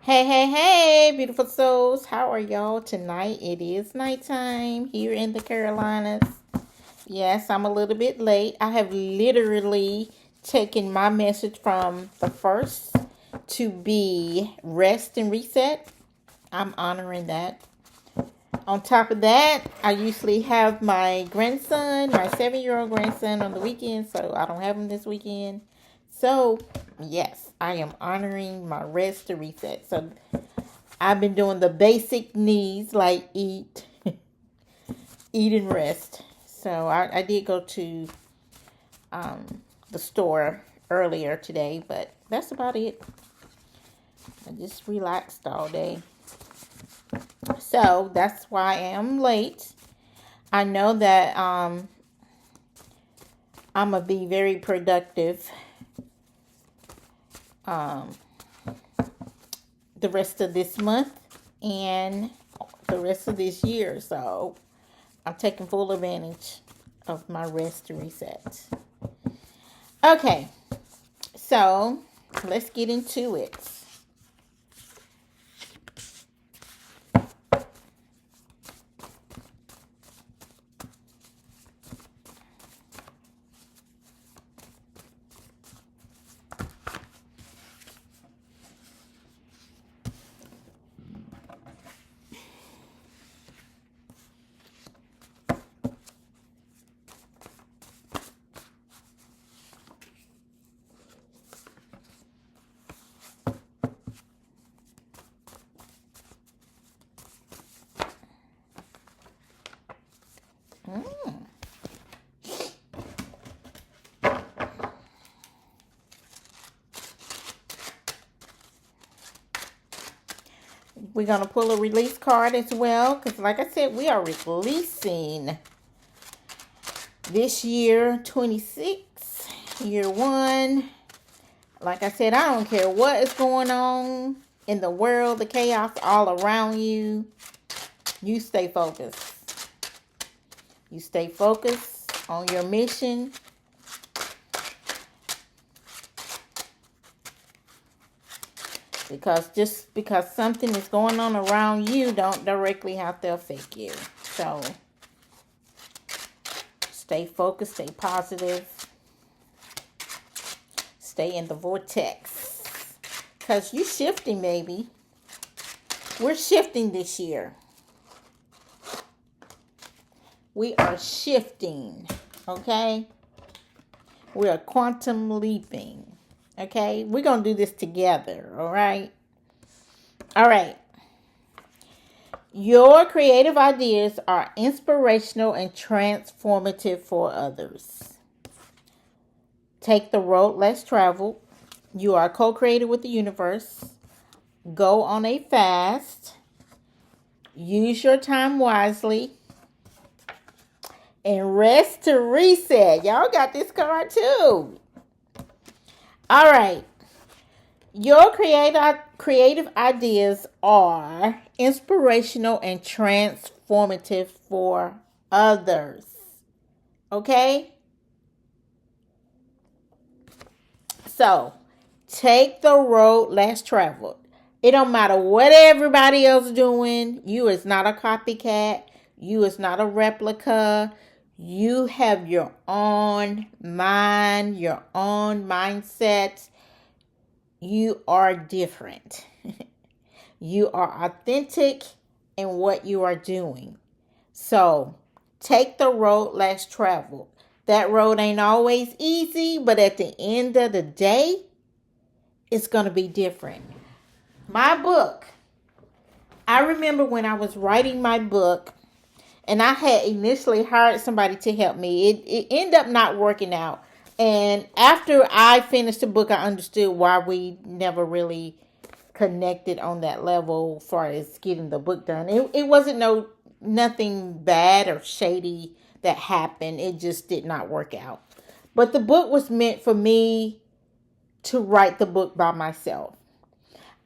Hey, hey, hey, beautiful souls. How are y'all tonight? It is nighttime here in the Carolinas. Yes, I'm a little bit late. I have literally taken my message from the first to be rest and reset. I'm honoring that. On top of that, I usually have my grandson, my 7-year-old grandson, on the weekend, so I don't have him this weekend. So, yes, I am honoring my rest to reset. So, I've been doing the basic needs like eat and rest. So I did go to the store earlier today, but that's about it. I just relaxed all day. So that's why I am late. I know that I'm going to be very productive the rest of this month and the rest of this year. So I'm taking full advantage of my rest to reset. Okay, so let's get into it. We're going to pull a release card as well because, like I said, we are releasing this year 26, year one. Like I said, I don't care what is going on in the world, the chaos all around you. You stay focused. You stay focused on your mission. Because just because something is going on around you don't directly have to affect you. So stay focused, stay positive, stay in the vortex. Because you're shifting, baby. We're shifting this year. We are shifting, okay? We are quantum leaping, okay? We're going to do this together, all right? All right. Your creative ideas are inspirational and transformative for others. Take the road less traveled. You are co-created with the universe. Go on a fast. Use your time wisely. And rest to reset. Y'all got this card too. All right. Your creative ideas are inspirational and transformative for others. Okay? So, take the road less traveled. It don't matter what everybody else is doing. You is not a copycat. You is not a replica. You have your own mind, your own mindset. You are different. You are authentic in what you are doing. So, take the road less traveled. That road ain't always easy, but at the end of the day, it's going to be different. My book, I remember when I was writing my book, and I had initially hired somebody to help me. It ended up not working out. And after I finished the book, I understood why we never really connected on that level as far as getting the book done. It wasn't nothing bad or shady that happened. It just did not work out. But the book was meant for me to write the book by myself.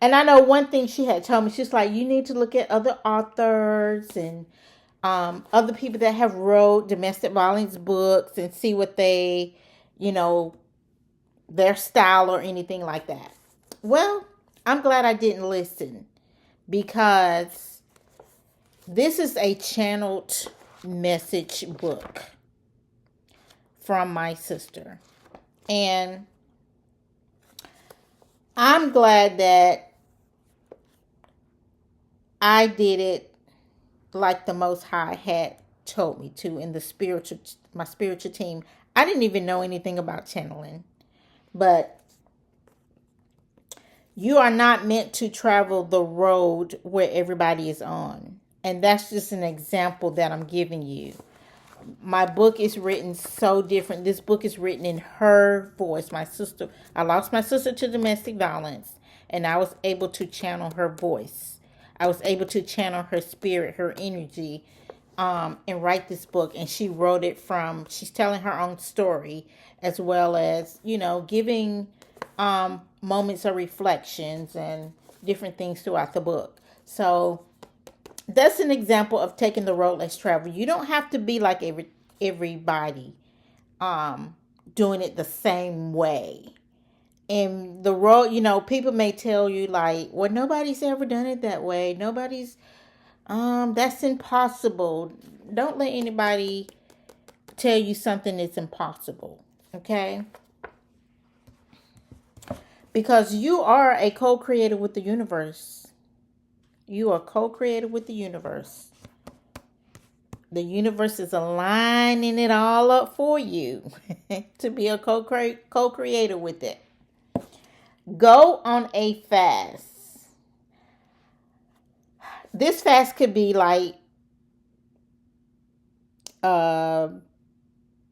And I know one thing she had told me, she's like, you need to look at other authors and other people that have wrote domestic violence books and see what they, their style or anything like that. Well, I'm glad I didn't listen, because this is a channeled message book from my sister. And I'm glad that I did it like the Most High had told me to in my spiritual team. I didn't even know anything about channeling, but you are not meant to travel the road where everybody is on. And that's just an example that I'm giving you. My book is written so different. This book is written in her voice. I lost my sister to domestic violence, and I was able to channel her voice. I was able to channel her spirit, her energy, and write this book. And she wrote it she's telling her own story, as well as, giving moments of reflections and different things throughout the book. So that's an example of taking the road less traveled. You don't have to be like everybody doing it the same way. And the road, people may tell you like, well, nobody's ever done it that way. That's impossible. Don't let anybody tell you something that's impossible. Okay? Because you are a co-creator with the universe. You are co-creator with the universe. The universe is aligning it all up for you to be a co-creator with it. Go on a fast. This fast could be like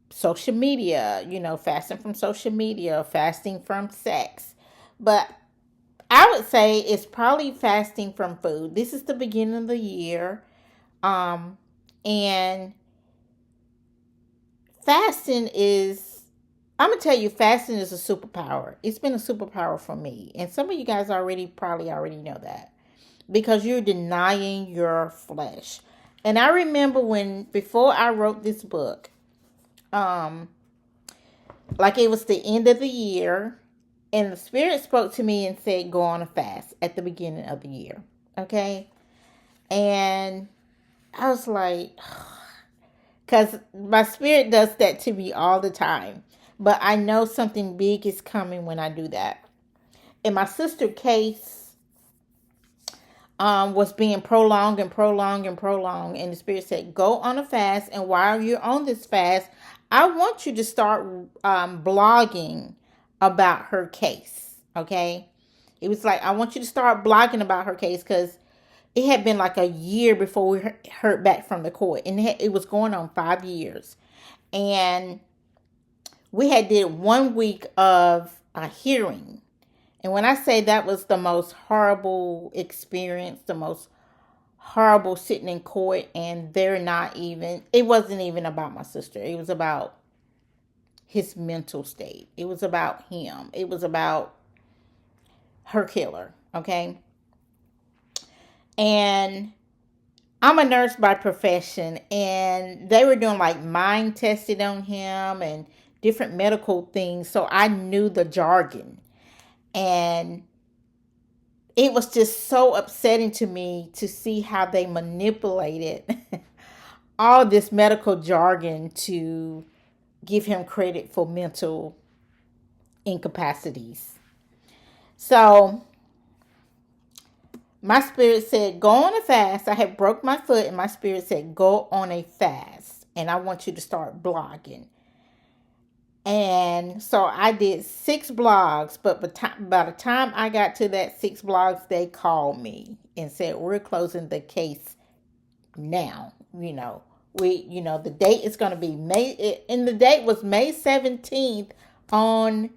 social media, fasting from social media, fasting from sex. But I would say it's probably fasting from food. This is the beginning of the year. And fasting is, I'm going to tell you, fasting is a superpower. It's been a superpower for me. And some of you guys probably already know that. Because you're denying your flesh. And I remember before I wrote this book, like it was the end of the year, and the Spirit spoke to me and said, go on a fast at the beginning of the year. Okay? And I was like, because my spirit does that to me all the time. But I know something big is coming when I do that. And my sister's case was being prolonged and prolonged and prolonged. And the Spirit said, go on a fast. And while you're on this fast, I want you to start blogging about her case. Okay? It was like, I want you to start blogging about her case, because it had been like a year before we heard back from the court. And it was going on 5 years. And we had did 1 week of a hearing. And when I say that was the most horrible experience, the most horrible sitting in court, and it wasn't even about my sister. It was about his mental state. It was about him. It was about her killer. Okay? And I'm a nurse by profession, and they were doing like mind testing on him and different medical things. So I knew the jargon. And it was just so upsetting to me to see how they manipulated all this medical jargon to give him credit for mental incapacities. So my spirit said, go on a fast. I had broke my foot, and my spirit said, go on a fast. And I want you to start blogging. And so I did 6 blogs, but by the time I got to that 6 blogs, they called me and said, we're closing the case now. The date is going to be and the date was May 17th on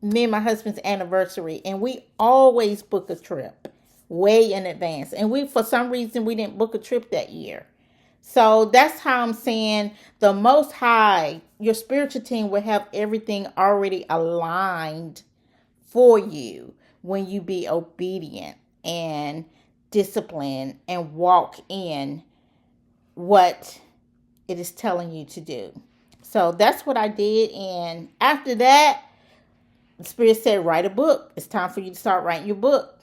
me and my husband's anniversary. And we always book a trip way in advance. And for some reason, we didn't book a trip that year. So that's how I'm saying the Most High, your spiritual team, will have everything already aligned for you when you be obedient and disciplined and walk in what it is telling you to do. So that's what I did. And after that, the Spirit said, write a book. It's time for you to start writing your book.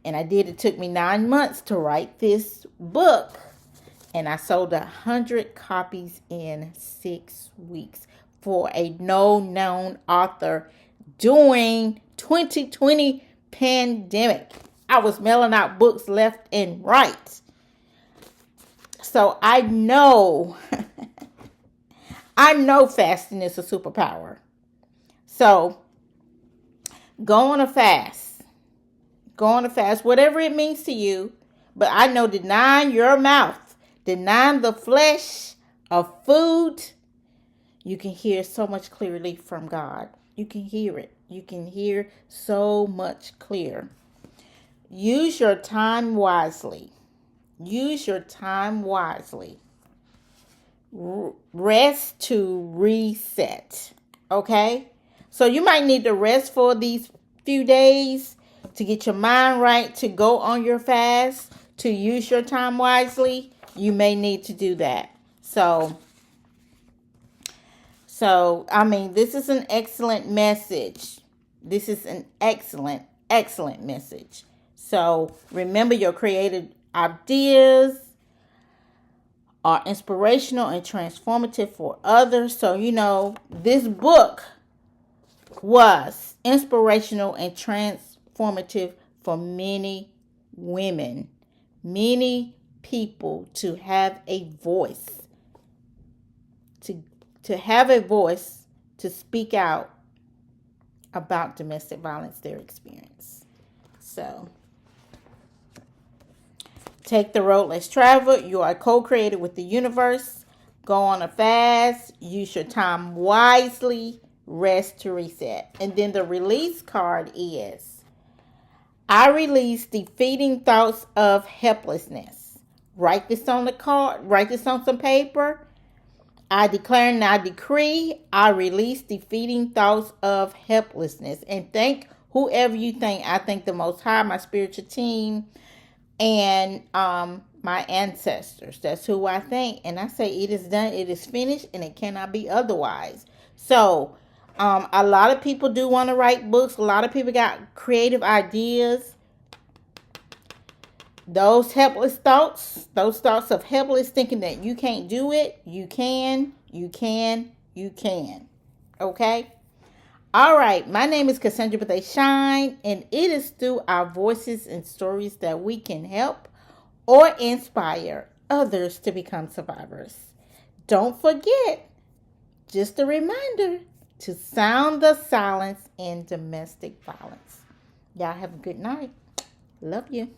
And I did. It took me 9 months to write this book. And I sold 100 copies in 6 weeks for a no-known author during 2020 pandemic. I was mailing out books left and right. So I know, I know fasting is a superpower. So go on a fast. Go on a fast, whatever it means to you. But I know denying your mouth, denying the flesh of food, you can hear so much clearly from God. You can hear it. You can hear so much clear. Use your time wisely. Use your time wisely. Rest to reset. Okay? So you might need to rest for these few days to get your mind right, to go on your fast, to use your time wisely. You may need to do that. So, this is an excellent message. This is an excellent message. So, remember, your creative ideas are inspirational and transformative for others. So, this book was inspirational and transformative for many women, many people to have a voice, to have a voice to speak out about domestic violence they're experiencing. So, take the road less traveled. You are co-created with the universe. Go on a fast. Use your time wisely. Rest to reset. And then the release card is, I release defeating thoughts of helplessness. Write this on the card. Write this on some paper. I declare and I decree, I release defeating thoughts of helplessness. And thank whoever you thank. I thank the Most High, my spiritual team, and my ancestors. That's who I thank. And I say it is done, it is finished, and it cannot be otherwise. So, a lot of people do want to write books. A lot of people got creative ideas. Those helpless thoughts, those thoughts of helpless thinking that you can't do it, you can. Okay? All right. My name is Cassandra, but they shine, and it is through our voices and stories that we can help or inspire others to become survivors. Don't forget, just a reminder, to sound the silence in domestic violence. Y'all have a good night. Love you.